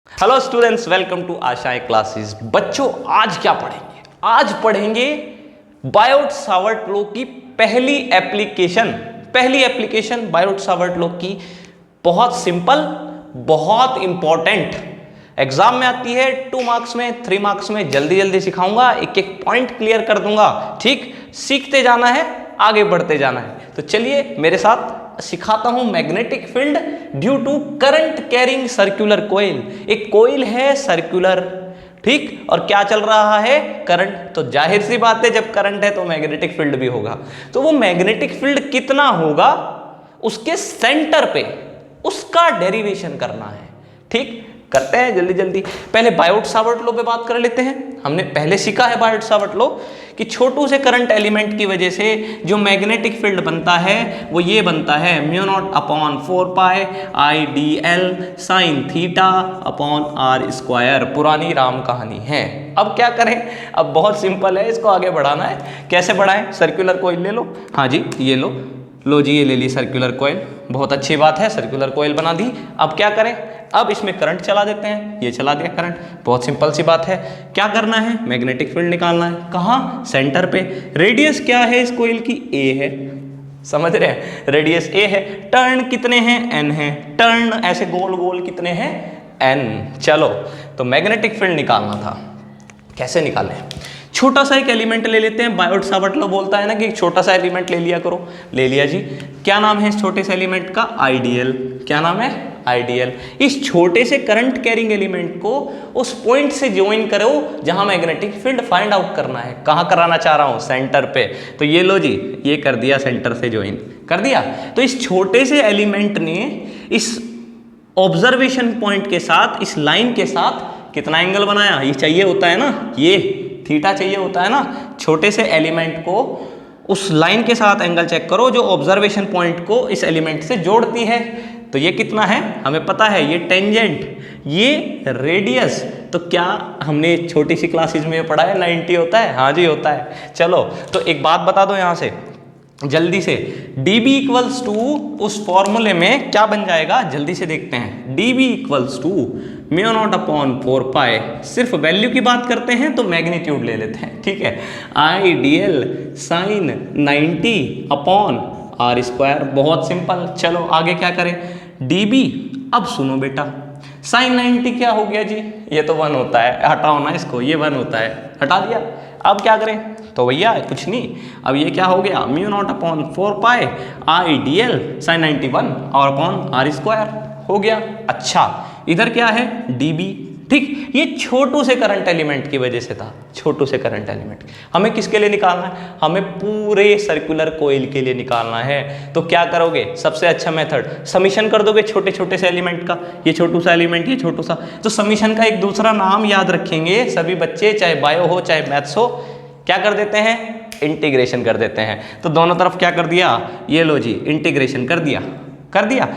Hello students, welcome to आशाएं classes. बच्चों, आज क्या पढ़ेंगे? आज पढ़ेंगे बायोट-सावर्ट लॉ की पहली एप्लीकेशन बायोट-सावर्ट लॉ की। बहुत सिंपल, बहुत इंपॉर्टेंट, एग्जाम में आती है 2 मार्क्स में, 3 मार्क्स में। जल्दी जल्दी सिखाऊंगा, एक एक पॉइंट क्लियर कर दूंगा। ठीक, सीखते जाना है, आगे बढ़ते जाना है। तो चलिए मेरे साथ सिखाता हूं। Magnetic field due to current carrying circular coil. एक कोइल है सर्कुलर, ठीक, और क्या चल रहा है? करंट। तो जाहिर सी बात है, जब करंट है तो मैग्नेटिक फील्ड भी होगा। तो वो मैग्नेटिक फील्ड कितना होगा, उसके सेंटर पे उसका डेरिवेशन करना है। ठीक, करते हैं जल्दी जल्दी। पहले बायोट-सावर्ट लॉ पे बात कर लेते हैं। हमने पहले सीखा है बायोट-सावर्ट लॉ कि छोटू से करंट एलिमेंट की वजह से जो मैग्नेटिक फील्ड बनता है वो ये बनता है μ0/4π IdL sin θ/r²। पुरानी राम कहानी है। अब क्या करें? अब बहुत सिंपल है, इसको आगे बढ़ाना है। कैसे बढ़ाएं? सर्कुलर कोइल ले लो। हाँ जी, ये लो जी, ये ले ली सर्कुलर कोइल। बहुत अच्छी बात है, सर्कुलर कोइल बना दी। अब क्या करें? अब इसमें करंट चला देते हैं। ये चला दिया करंट। बहुत सिंपल सी बात है। क्या करना है? मैग्नेटिक फील्ड निकालना है। कहाँ? सेंटर पे। रेडियस क्या है इस कोइल की? ए है। समझ रहे हैं? रेडियस ए है। टर्न कितने हैं? एन है। टर्न ऐसे गोल गोल कितने हैं? एन। चलो, तो मैग्नेटिक फील्ड निकालना था। कैसे निकालें? छोटा सा एक एलिमेंट ले लेते हैं। बायोट-सावर्ट लॉ बोलता है ना कि एक छोटा सा एलिमेंट ले लिया करो। ले लिया जी। क्या नाम है इस छोटे से एलिमेंट का? आइडियल। क्या नाम है? आइडियल। इस छोटे से करंट कैरिंग एलिमेंट को उस पॉइंट से ज्वाइन करो जहां मैग्नेटिक फील्ड फाइंड आउट करना है। कहां कराना चाह रहा हूं? सेंटर पे। तो ये लो जी, ये कर दिया, सेंटर से ज्वाइन कर दिया। तो इस छोटे से एलिमेंट ने इस ऑब्जर्वेशन पॉइंट के साथ, इस लाइन के साथ कितना एंगल बनाया? ये चाहिए होता है ना, ये थीटा चाहिए होता है ना। छोटे से एलिमेंट को उस लाइन के साथ एंगल चेक करो जो ऑब्जर्वेशन पॉइंट को इस एलिमेंट से जोड़ती है। तो ये कितना है हमें पता है, ये टेंजेंट, ये रेडियस। तो क्या हमने छोटी सी क्लासेस में पढ़ा है 90 होता है? हाँ जी, होता है। चलो, तो एक बात बता दो यहां से जल्दी से। dB इक्वल्स टू उस फॉर्मूले में क्या बन जाएगा? जल्दी से देखते हैं। dB equals to μ0/4π। सिर्फ वैल्यू की बात करते हैं तो मैग्नीट्यूड ले लेते हैं। ठीक है, IdL sin 90/r²। बहुत सिंपल। चलो आगे क्या करें? dB। अब सुनो बेटा, sin 90 क्या हो गया जी? ये तो 1 होता है। हटाओ ना इसको, ये 1 होता है, हटा दिया। अब क्या करें? तो भैया कुछ नहीं, अब ये क्या हो गया? μ0/4π IdL sin 91/r² हो गया। अच्छा, इधर क्या है? dB। ठीक, ये छोटू से करंट एलिमेंट की वजह से था। छोटू से करंट एलिमेंट हमें किसके लिए निकालना है? हमें पूरे सर्कुलर कोइल के लिए निकालना है। तो क्या करोगे? सबसे अच्छा मेथड, समीशन कर दोगे छोटे छोटे से एलिमेंट का। ये छोटू सा एलिमेंट, ये छोटू सा। तो समीशन का एक दूसरा नाम याद रखेंगे सभी बच्चे, चाहे बायो हो चाहे मैथ्स हो। क्या कर देते हैं? इंटीग्रेशन कर देते हैं। तो दोनों तरफ क्या कर दिया? ये लो जी, इंटीग्रेशन कर दिया। कर दिया।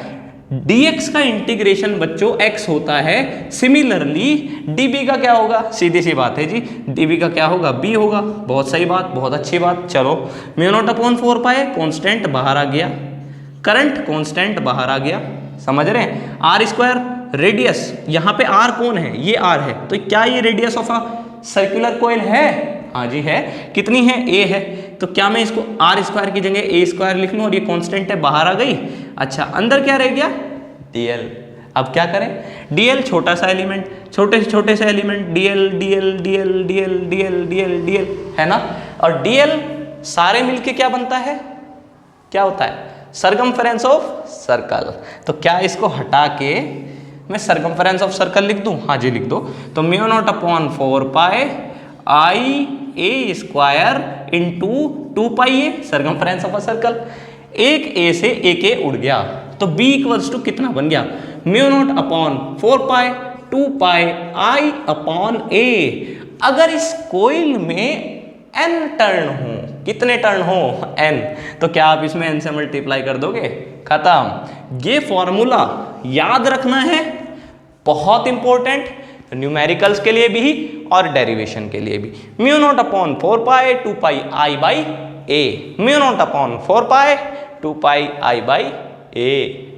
dx का इंटीग्रेशन बच्चों x होता है। सिमिलरली db का क्या होगा? सीधी सी बात है जी, db का क्या होगा? b होगा। बहुत सही बात, बहुत अच्छी बात। चलो, μ0/4π कांस्टेंट बाहर आ गया, करंट कांस्टेंट बाहर आ गया। समझ रहे हैं? r²। रेडियस, यहाँ पे r कौन है? ये r है। तो क्या ये radius of a circular coil है? हाँ जी है। कितनी है? a है। तो क्या मैं इसको r² की जगह a² लिख लूं और ये कांस्टेंट है, बाहर आ गई। अच्छा, अंदर क्या रह गया? dl। अब क्या करें? dl छोटा सा एलिमेंट, छोटे से छोटे से element, dl dl dl dl dl dl dl है ना। और dl सारे मिलके क्या बनता है? क्या होता है? Circumference of circle. तो क्या इसको हटा के मैं सर्कमफेरेंस ऑफ सर्कल लिख दूं? हाँ जी, लिख दो। तो μ0/4π IA² into 2πa, circumference of a circle. एक a से एक a उड़ गया, तो b इक्वल्स टू कितना बन गया? μ0/4π 2πi/a। अगर इस कोइल में n टर्न हो, कितने टर्न हो? n। तो क्या आप इसमें n से मल्टीप्लाई कर दोगे? खत्म। ये फॉर्मूला याद रखना है, बहुत इंपॉर्टेंट, न्यूमेरिकल्स के लिए भी और डेरिवेशन के लिए भी। μ0/4π 2πi/a। μ0/4π 2πi/a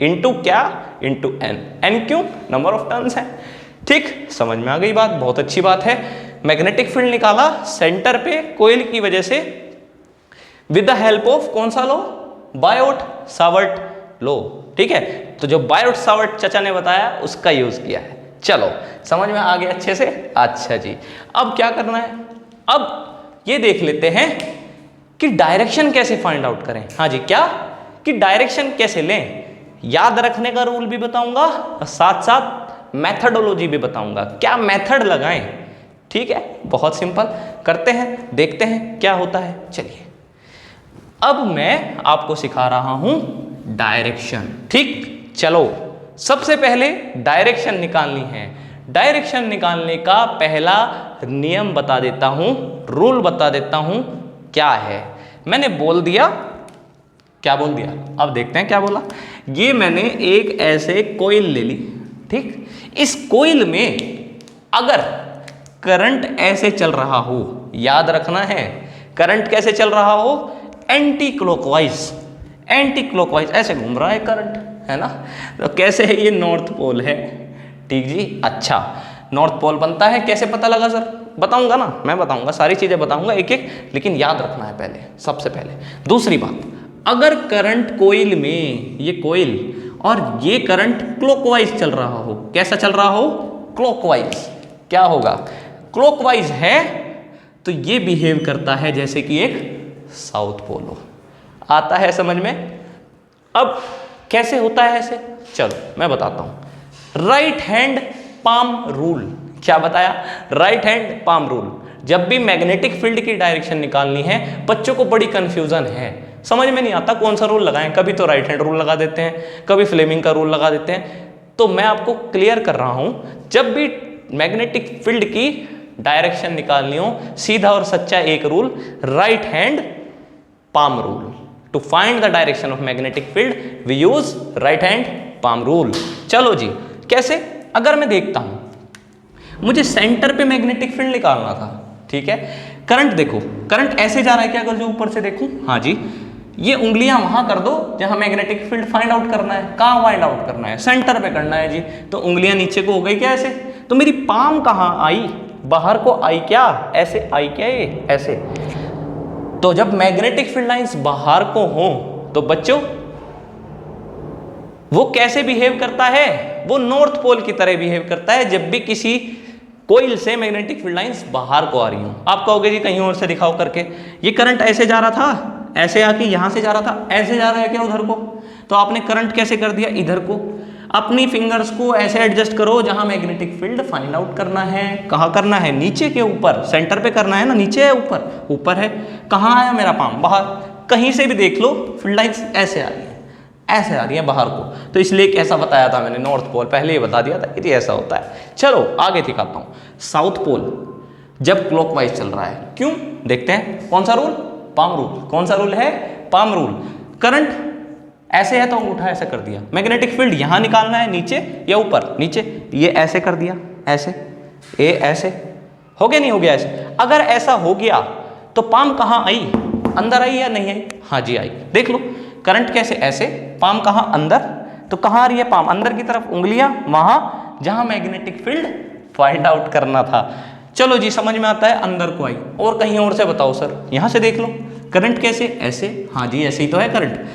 इंटू क्या? Into n। n क्यों? नंबर ऑफ टर्न्स है। ठीक, समझ में आ गई बात, बहुत अच्छी बात है। मैग्नेटिक फील्ड निकाला सेंटर पे कोइल की वजह से विद द हेल्प ऑफ कौन सा लॉ, बायोट सावर्ट लॉ। ठीक है, तो जो बायोट सावर्ट चचा ने बताया उसका यूज किया है। चलो समझ में आ गया अच्छे से। अच्छा जी, अब क्या करना है, अब ये देख लेते हैं कि डायरेक्शन कैसे फाइंड आउट करें। हाँ जी, क्या कि डायरेक्शन कैसे लें, याद रखने का रूल भी बताऊंगा और साथ साथ मेथडोलॉजी भी बताऊंगा, क्या मेथड लगाएं। ठीक है, बहुत सिंपल करते हैं, देखते हैं क्या होता है। चलिए अब मैं आपको सिखा रहा हूं डायरेक्शन। ठीक, चलो सबसे पहले डायरेक्शन निकालनी है। डायरेक्शन निकालने का पहला नियम बता देता हूं, रूल बता देता हूं क्या है। मैंने बोल दिया, क्या बोल दिया, अब देखते हैं क्या बोला। ये मैंने एक ऐसे कोइल ले ली। ठीक, इस कोइल में अगर करंट ऐसे चल रहा हो, याद रखना है करंट कैसे चल रहा हो, एंटी क्लॉकवाइज, एंटी क्लॉकवाइज ऐसे घूम रहा है करंट, है ना। तो कैसे है, ये नॉर्थ पोल है। ठीक जी, अच्छा नॉर्थ पोल बनता है, कैसे पता लगा सर, बताऊंगा ना, मैं बताऊंगा, सारी चीजें बताऊंगा एक एक, लेकिन याद रखना है पहले, सबसे पहले। दूसरी बात, अगर करंट कोइल में, ये कोइल और ये करंट क्लॉकवाइज चल रहा हो, कैसा चल रहा हो, क्लॉकवाइज, क्या होगा, क्लॉकवाइज है तो ये बिहेव करता है जैसे कि एक साउथ पोल हो। आता है समझ में। अब कैसे होता है ऐसे, चलो मैं बताता हूं। राइट हैंड पाम रूल, क्या बताया, राइट हैंड पाम रूल। जब भी मैग्नेटिक फील्ड की डायरेक्शन निकालनी है, बच्चों को बड़ी कंफ्यूजन है, समझ में नहीं आता कौन सा रूल लगाएं, कभी तो राइट हैंड रूल लगा देते हैं, कभी फ्लेमिंग का रूल लगा देते हैं। तो मैं आपको क्लियर कर रहा हूं, जब भी मैग्नेटिक फील्ड की डायरेक्शन निकालनी हो, सीधा और सच्चा एक rule, right hand palm rule. To find the direction of magnetic field we use right hand palm rule. चलो जी, कैसे, अगर मैं देखता हूं मुझे सेंटर पे मैग्नेटिक फील्ड निकालना था, ठीक है, करंट देखो, करंट ऐसे जा रहा है क्या, अगर जो ऊपर से देखूं, हाँ जी, ये उंगलियां वहां कर दो जहां मैग्नेटिक फील्ड फाइंड आउट करना है। कहां फाइंड आउट करना है, सेंटर पे करना है जी। तो उंगलियां नीचे को हो गई क्या ऐसे, तो मेरी पाम कहां आई, बाहर को आई क्या, ऐसे आई क्या, ये ऐसे। तो जब मैग्नेटिक फील्ड लाइंस बाहर को हो तो बच्चों वो कैसे बिहेव करता है, वो नॉर्थ पोल की तरह बिहेव करता है। जब भी किसी कोइल से मैग्नेटिक फील्ड लाइंस बाहर को आ रही हो, आप कहोगे जी कहीं और से दिखाओ करके, ये करंट ऐसे जा रहा था, ऐसे आके यहां से जा रहा था, ऐसे जा रहा है क्या उधर को, तो आपने करंट कैसे कर दिया इधर को। अपनी फिंगर्स को ऐसे एडजस्ट करो जहां मैग्नेटिक फील्ड फाइंड आउट करना है। कहां करना है, नीचे के ऊपर, सेंटर पे करना है ना, नीचे है ऊपर, ऊपर है। कहां आया मेरा पाम, बाहर। कहीं से भी देख लो फील्ड लाइंस ऐसे आ रही है, ऐसे आ रही है बाहर को, तो इसलिए कैसा बताया था मैंने, नॉर्थ पोल, पहले ही बता दिया था कि ऐसा होता है। चलो आगे दिखाता हूं। साउथ पोल जब क्लॉकवाइज चल रहा है, क्यों, देखते हैं कौन सा रूल, पाम रूल। कौन सा रूल है, पाम रूल। करंट ऐसे है तो अंगूठा ऐसे कर दिया, मैग्नेटिक फील्ड यहां निकालना है, नीचे या ऊपर, नीचे, ये ऐसे कर दिया, ऐसे, ये ऐसे हो गया, नहीं हो गया ऐसे। अगर ऐसा हो गया तो पाम कहां आई, अंदर आई या नहीं आई, हाँ जी आई। देख लो करंट कैसे, ऐसे, पाम कहां, अंदर, तो कहां आ रही है पाम, अंदर की तरफ, उंगलियां वहां जहां मैग्नेटिक फील्ड फाइंड आउट करना था। चलो जी, समझ में आता है, अंदर को आई। और कहीं और से बताओ सर, यहां से देख लो करंट कैसे, ऐसे, हाँ जी ऐसे ही तो है करंट।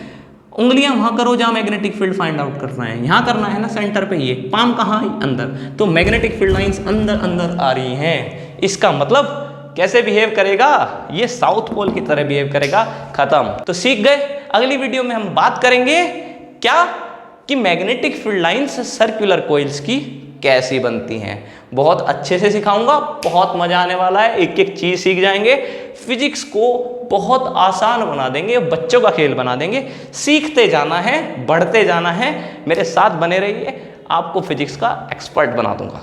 उंगलियां वहां करो जहां मैग्नेटिक फील्ड फाइंड आउट करना है, यहां करना है ना सेंटर पे, ये पाम कहां आई, अंदर, तो मैग्नेटिक फील्ड लाइंस अंदर अंदर आ रही हैं। इसका मतलब कैसे बिहेव करेगा, ये साउथ पोल की तरह बिहेव करेगा। खत्म, तो सीख गए। अगली वीडियो में हम बात करेंगे क्या, कि magnetic field lines circular coils की कैसी बनती हैं। बहुत अच्छे से सिखाऊंगा, बहुत मजा आने वाला है, एक एक चीज सीख जाएंगे, फिजिक्स को बहुत आसान बना देंगे, बच्चों का खेल बना देंगे। सीखते जाना है, बढ़ते जाना है, मेरे साथ बने रहिए, आपको फिजिक्स का एक्सपर्ट बना दूंगा।